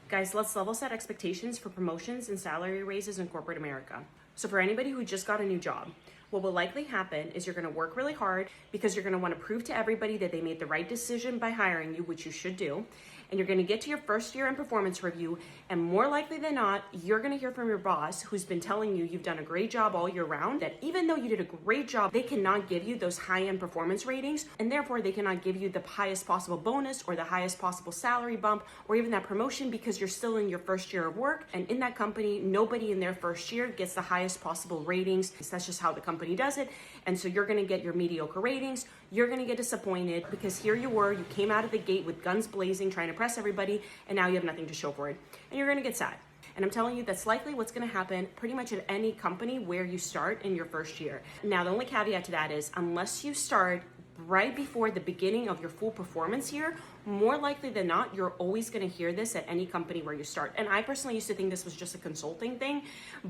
Guys, let's level set expectations for promotions and salary raises in corporate America. So for anybody who just got a new job, what will likely happen is you're gonna work really hard because you're gonna wanna prove to everybody that they made the right decision by hiring you, which you should do. And you're gonna get to your first year in performance review, and more likely than not, you're gonna hear from your boss who's been telling you you've done a great job all year round, that even though you did a great job, they cannot give you those high-end performance ratings, and therefore they cannot give you the highest possible bonus or the highest possible salary bump or even that promotion because you're still in your first year of work. And in that company, nobody in their first year gets the highest possible ratings. That's just how the company does it. And so you're gonna get your mediocre ratings. You're gonna get disappointed because here you were, you came out of the gate with guns blazing, trying to impress everybody, and now you have nothing to show for it. And you're gonna get sad. And I'm telling you, that's likely what's gonna happen pretty much at any company where you start in your first year. Now, the only caveat to that is, unless you start right before the beginning of your full performance year, more likely than not, you're always gonna hear this at any company where you start. And I personally used to think this was just a consulting thing,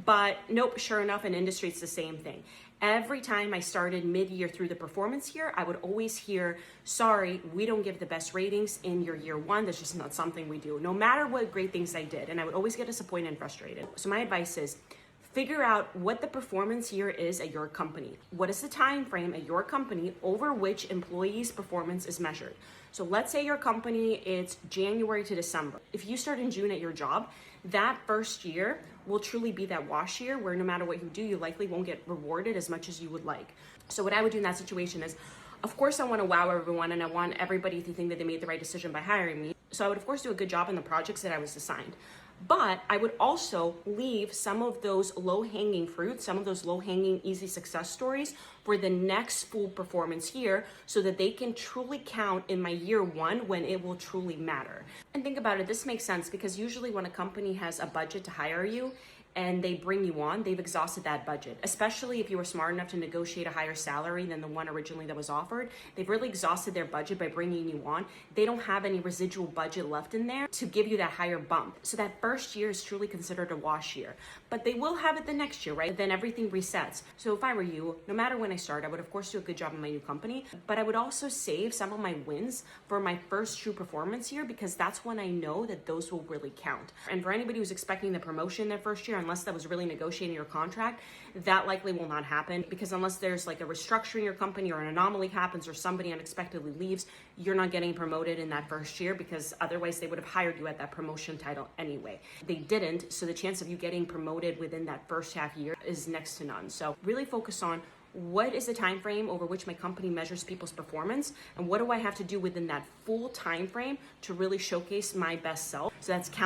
but nope, sure enough, in industry, it's the same thing. Every time I started mid-year through the performance year, I would always hear, sorry, we don't give the best ratings in your year one. That's just not something we do, no matter what great things I did. And I would always get disappointed and frustrated. So my advice is, figure out what the performance year is at your company. What is the time frame at your company over which employees' performance is measured? So let's say your company, it's January to December. If you start in June at your job, that first year will truly be that wash year where no matter what you do, you likely won't get rewarded as much as you would like. So what I would do in that situation is, of course I want to wow everyone and I want everybody to think that they made the right decision by hiring me. So I would of course do a good job in the projects that I was assigned. But I would also leave some of those low-hanging fruits, some of those low-hanging easy success stories for the next full performance year so that they can truly count in my year one when it will truly matter. And think about it, this makes sense because usually when a company has a budget to hire you and they bring you on, they've exhausted that budget, especially if you were smart enough to negotiate a higher salary than the one originally that was offered. They've really exhausted their budget by bringing you on. They don't have any residual budget left in there to give you that higher bump. So that first year is truly considered a wash year, but they will have it the next year, right? Then everything resets. So if I were you, no matter when I start, I would of course do a good job in my new company, but I would also save some of my wins for my first true performance year because that's when I know that those will really count. And for anybody who's expecting the promotion their first year, unless that was really negotiating your contract, that likely will not happen because unless there's like a restructuring your company or an anomaly happens or somebody unexpectedly leaves, you're not getting promoted in that first year because otherwise they would have hired you at that promotion title anyway. They didn't, so the chance of you getting promoted within that first half year is next to none. So really focus on what is the time frame over which my company measures people's performance and what do I have to do within that full time frame to really showcase my best self. So that's